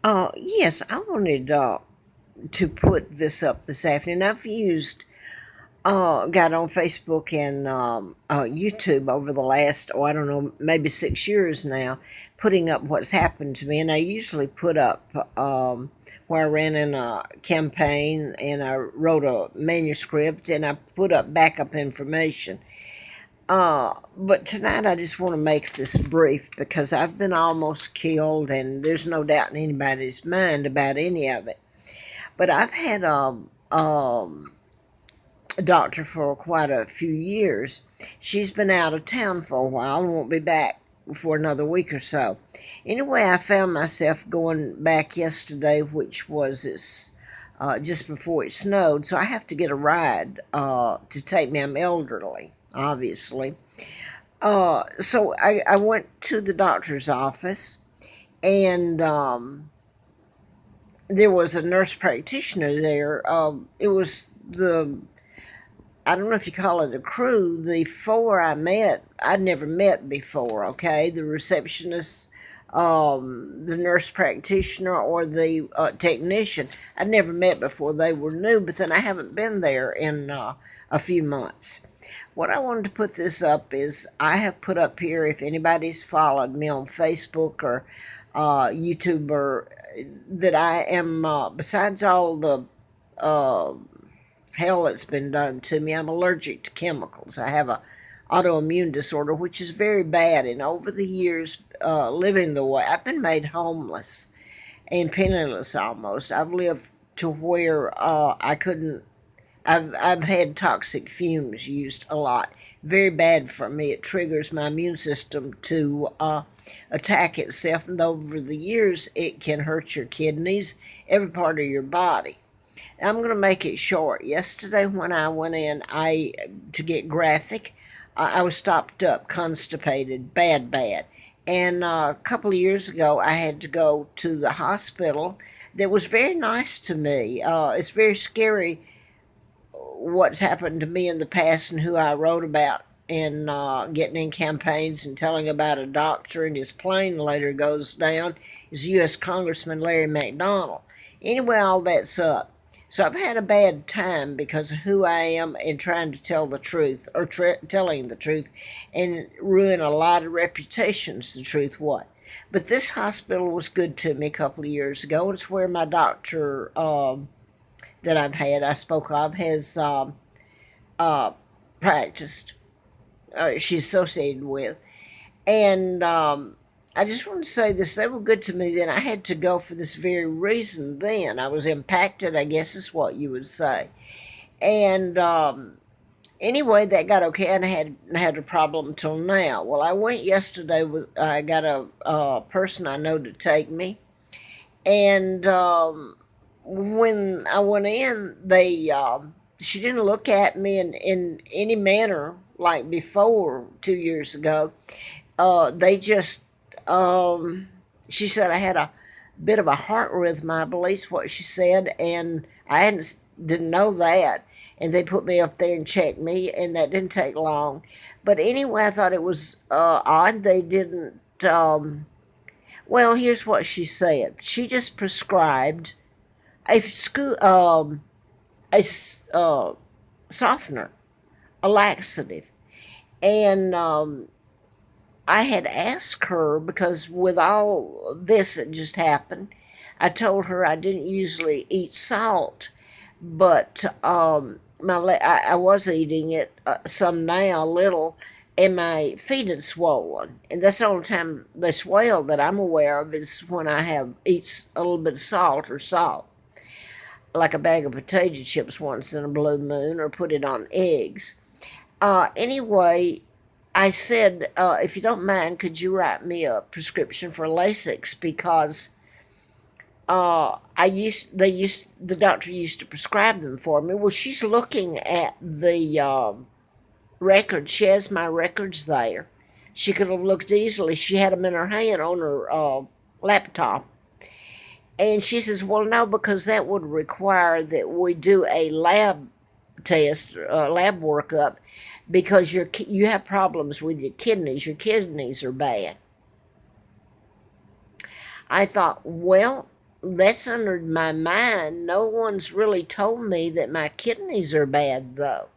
Yes, I wanted to put this up this afternoon. I've used got on Facebook and YouTube over the last, I don't know, maybe 6 years now, putting up what's happened to me. And I usually put up where I ran in a campaign and I wrote a manuscript and I put up backup information. But tonight I just want to make this brief because I've been almost killed and there's no doubt in anybody's mind about any of it. But I've had a doctor for quite a few years. She's been out of town for a while and won't be back for another week or so. Anyway, I found myself going back yesterday, which was just before it snowed, so I have to get a ride to take me. I'm elderly, obviously. So I went to the doctor's office, and there was a nurse practitioner there. It was I don't know if you call it a crew. The four I met, I'd never met before, okay? The receptionist, the nurse practitioner, or the technician. I'd never met before. They were new, but then I haven't been there in a few months. What I wanted to put this up is I have put up here, if anybody's followed me on Facebook or YouTube, or that I am, besides all the uh, hell that's been done to me, I'm allergic to chemicals. I have a autoimmune disorder, which is very bad. And over the years, living the way, I've been made homeless and penniless almost. I've lived to where I couldn't. I've had toxic fumes used a lot. Very bad for me. It triggers my immune system to attack itself, and over the years, it can hurt your kidneys, every part of your body. I'm going to make it short. Yesterday, when I went in, to get graphic, I was stopped up, constipated, bad, bad. And a couple of years ago, I had to go to the hospital. That was very nice to me. It's very scary what's happened to me in the past and who I wrote about, and getting in campaigns and telling about a doctor, and his plane later goes down, is U.S. Congressman Larry McDonald. Anyway, all that's up. So I've had a bad time because of who I am and trying to tell the truth, or telling the truth, and ruin a lot of reputations, the truth what. But this hospital was good to me a couple of years ago. It's where my doctor that I spoke of, has uh, practiced, she's associated with. And I just want to say this, they were good to me then. I had to go for this very reason then. I was impacted, I guess is what you would say. And anyway, that got okay, and I had a problem till now. Well, I went yesterday I got a person I know to take me. And when I went in, she didn't look at me in any manner like before 2 years ago. They just, she said I had a bit of a heart rhythm, I believe what she said, and didn't know that. And they put me up there and checked me, and that didn't take long. But anyway, I thought it was odd they didn't. Well, here's what she said. She just prescribed a school, a softener, a laxative, and I had asked her, because with all this that just happened, I told her I didn't usually eat salt, but I was eating it some now, a little, and my feet had swollen, and that's the only time they swell that I'm aware of, is when I have eat a little bit of salt, like a bag of potato chips once in a blue moon, or put it on eggs. Anyway, I said, if you don't mind, could you write me a prescription for Lasix, because the doctor used to prescribe them for me. Well, she's looking at the records. She has my records there. She could have looked easily. She had them in her hand on her laptop. And she says, well, no, because that would require that we do a lab test, lab workup, because you have problems with your kidneys. Your kidneys are bad. I thought, well, that's under my mind. No one's really told me that my kidneys are bad, though.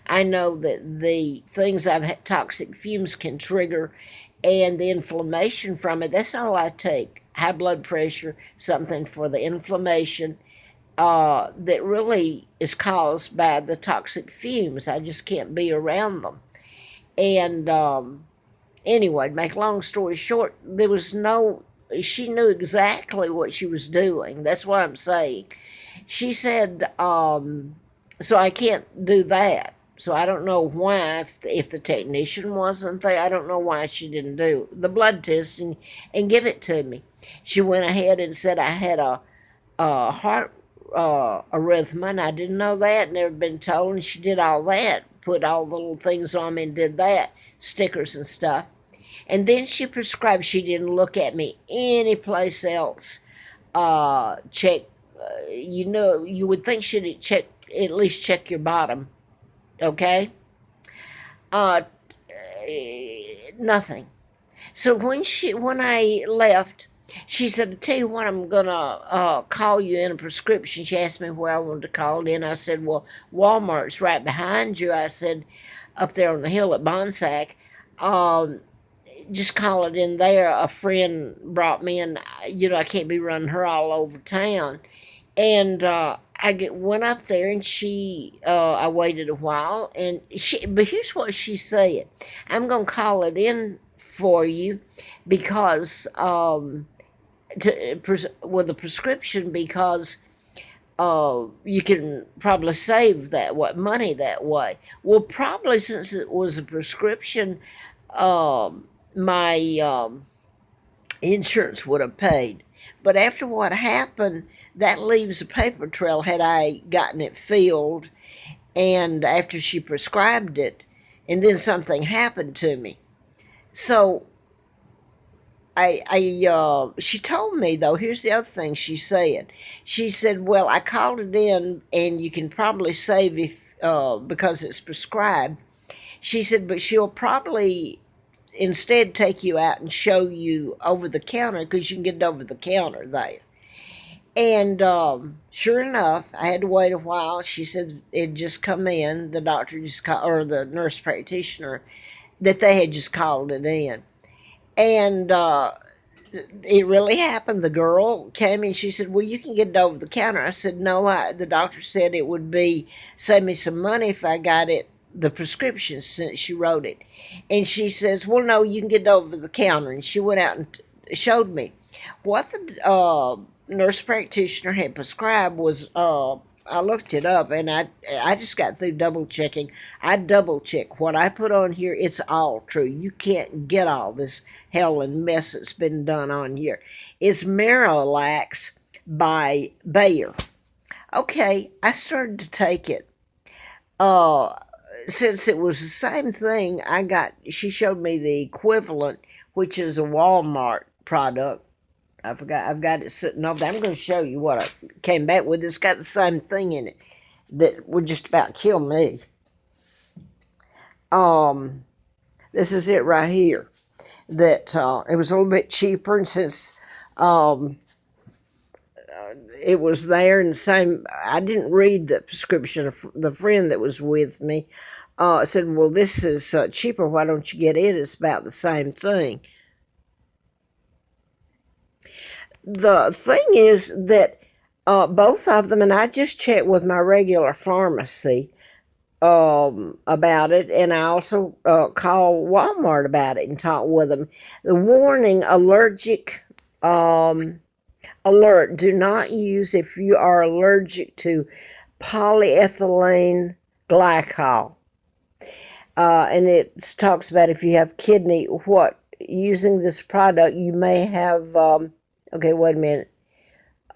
I know that the things I've had, toxic fumes can trigger, and the inflammation from it, that's all I take. High blood pressure, something for the inflammation that really is caused by the toxic fumes. I just can't be around them. And anyway, to make a long story short, there was no, she knew exactly what she was doing. That's what I'm saying. She said, so I can't do that. So I don't know why, if the technician wasn't there, I don't know why she didn't do the blood test and give it to me. She went ahead and said I had a heart arrhythmia, and I didn't know that, never been told, and she did all that, put all the little things on me and did that, stickers and stuff. And then she prescribed, she didn't look at me any place else. Check, you would think she'd check, at least check your bottom, okay? Uh, Nothing. So when I left, she said, "I tell you what, I'm gonna call you in a prescription." She asked me where I wanted to call it in. I said, "Well, Walmart's right behind you." I said, "Up there on the hill at Bonsack. Um, just call it in there." A friend brought me in. I can't be running her all over town. And went up there, and I waited a while, and but here's what she said: "I'm gonna call it in for you because with a prescription, because you can probably save money that way." Well, probably since it was a prescription, my insurance would have paid. But after what happened, that leaves a paper trail had I gotten it filled, and after she prescribed it, and then something happened to me. So she told me, though, here's the other thing she said. She said, "Well, I called it in, and you can probably save if because it's prescribed." She said, "But she'll probably instead take you out and show you over the counter, because you can get it over the counter there." And sure enough, I had to wait a while. She said it just come in. The doctor just called, or the nurse practitioner, that they had just called it in. And it really happened. The girl came in. She said, "Well, you can get it over the counter." I said, "No, the doctor said it would save me some money if I got it, the prescription, since she wrote it." And she says, "Well, no, you can get it over the counter." And she went out and showed me what the nurse practitioner had prescribed was. I looked it up, and I just got through double checking. I double check what I put on here. It's all true. You can't get all this hell and mess that's been done on here. It's Miralax by Baylor. Okay, I started to take it. Since it was the same thing, she showed me the equivalent, which is a Walmart product. I forgot, I've got it sitting over there. I'm going to show you what I came back with. It's got the same thing in it that would just about kill me. This is it right here. That it was a little bit cheaper, and since it was there in the same, I didn't read the prescription. The friend that was with me said, "Well, this is cheaper. Why don't you get it? It's about the same thing." The thing is that both of them, and I just checked with my regular pharmacy about it, and I also called Walmart about it and talked with them. The warning: allergic alert. Do not use if you are allergic to polyethylene glycol. And it talks about if you have kidney, using this product, you may have. Okay, wait a minute.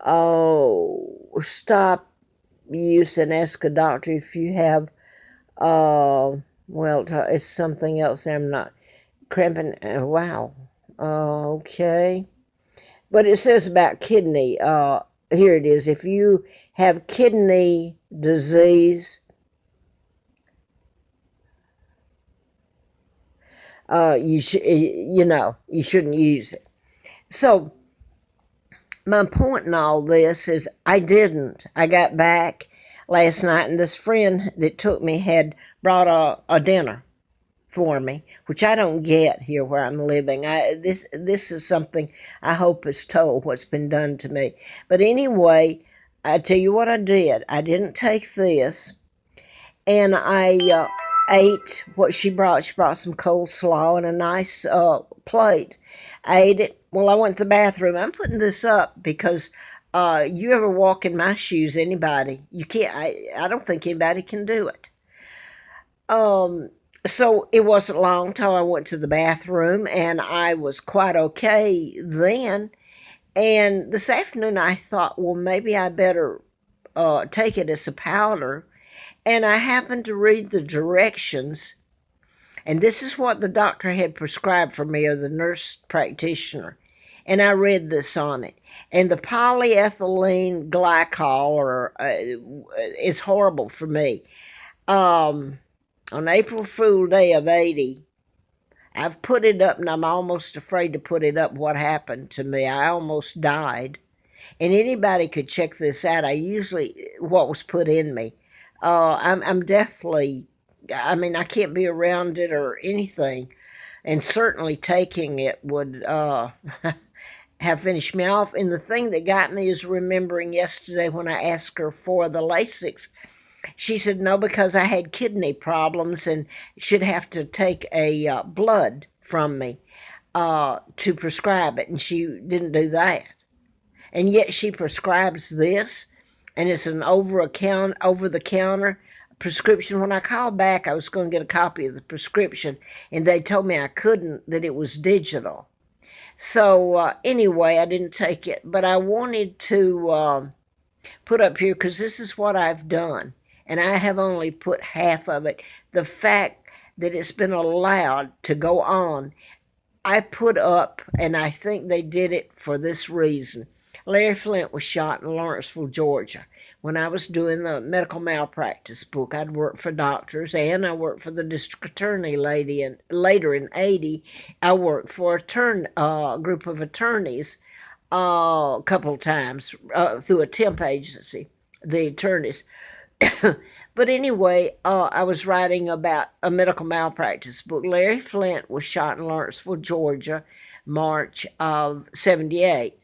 Oh, stop use and ask a doctor if you have. Well, it's something else. I'm not cramping. Wow. Okay. But it says about kidney. Here it is. If you have kidney disease, you shouldn't use it. So my point in all this is I didn't. I got back last night, and this friend that took me had brought a dinner for me, which I don't get here where I'm living. This is something I hope is told what's been done to me. But anyway, I tell you what I did. I didn't take this, and I ate what she brought. She brought some coleslaw and a nice plate. I ate it. Well, I went to the bathroom. I'm putting this up because you ever walk in my shoes, anybody, you can't. I don't think anybody can do it. So it wasn't long till I went to the bathroom, and I was quite okay then. And this afternoon, I thought, well, maybe I better take it as a powder. And I happened to read the directions, and this is what the doctor had prescribed for me, or the nurse practitioner. And I read this on it. And the polyethylene glycol is horrible for me. On April Fool Day of 80, I've put it up, and I'm almost afraid to put it up what happened to me. I almost died. And anybody could check this out. What was put in me. I'm deathly, I mean, I can't be around it or anything. And certainly taking it would have finished me off. And the thing that got me is remembering yesterday when I asked her for the Lasix. She said no, because I had kidney problems and should have to take a blood from me to prescribe it, and she didn't do that. And yet she prescribes this, and it's an over-the-counter prescription. When I called back, I was going to get a copy of the prescription, and they told me I couldn't, that it was digital. So anyway, I didn't take it, but I wanted to put up here because this is what I've done. And I have only put half of it. The fact that it's been allowed to go on, I put up, and I think they did it for this reason. Larry Flint was shot in Lawrenceville, Georgia. When I was doing the medical malpractice book, I'd worked for doctors, and I worked for the district attorney lady. And later in 80, I worked for a group of attorneys a couple of times through a temp agency, the attorneys. But anyway, I was writing about a medical malpractice book. Larry Flint was shot in Lawrenceville, Georgia, March of 78.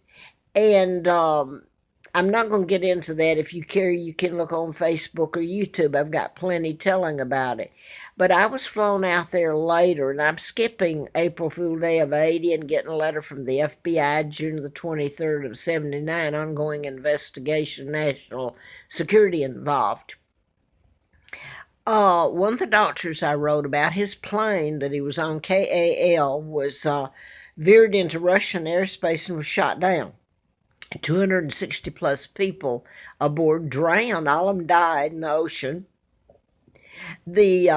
And I'm not going to get into that. If you care, you can look on Facebook or YouTube. I've got plenty telling about it. But I was flown out there later, and I'm skipping April Fool Day of 80 and getting a letter from the FBI June the 23rd of 79, ongoing investigation, national security involved. One of the doctors I wrote about, his plane that he was on, KAL, was veered into Russian airspace and was shot down. 260 plus people aboard drowned. All of them died in the ocean. The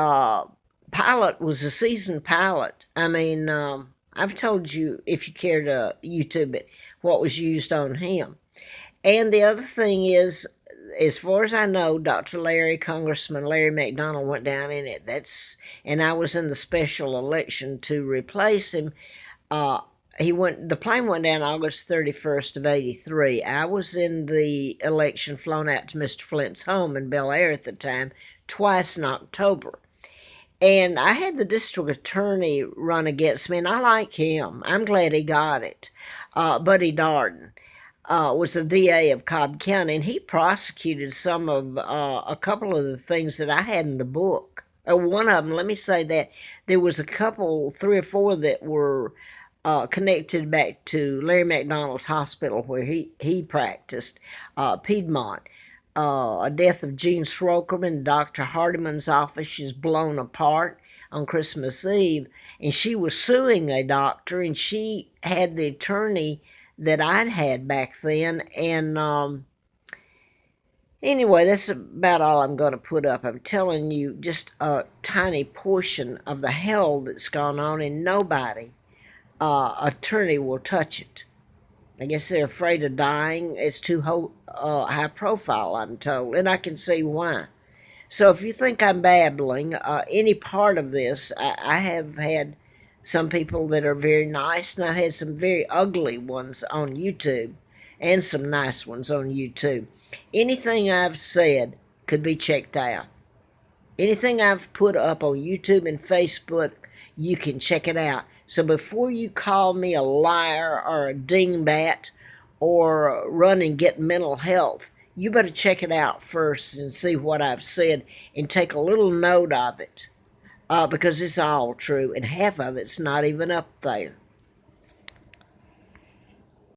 pilot was a seasoned pilot. I mean, I've told you, if you care to YouTube it, what was used on him. And the other thing is, as far as I know, Congressman Larry McDonald went down in it. And I was in the special election to replace him. The plane went down August 31st of 83. I was in the election, flown out to Mr. Flint's home in Bel Air at the time, twice in October. And I had the district attorney run against me, and I like him. I'm glad he got it. Buddy Darden was the DA of Cobb County, and he prosecuted a couple of the things that I had in the book. One of them, let me say that, there was a couple, 3 or 4 that were connected back to Larry McDonald's hospital where he practiced, Piedmont. A death of Gene Schrokerman, Dr. Hardiman's office. She's blown apart on Christmas Eve, and she was suing a doctor, and she had the attorney that I'd had back then. And anyway, that's about all I'm going to put up. I'm telling you just a tiny portion of the hell that's gone on, and nobody attorney will touch it. I guess they're afraid of dying. It's too high profile, I'm told, and I can see why. So if you think I'm babbling, any part of this, I have had some people that are very nice, and I've had some very ugly ones on YouTube. and some nice ones on YouTube. Anything I've said could be checked out. Anything I've put up on YouTube and Facebook, you can check it out. So before you call me a liar or a dingbat or run and get mental health, you better check it out first and see what I've said and take a little note of it, because it's all true, and half of it's not even up there.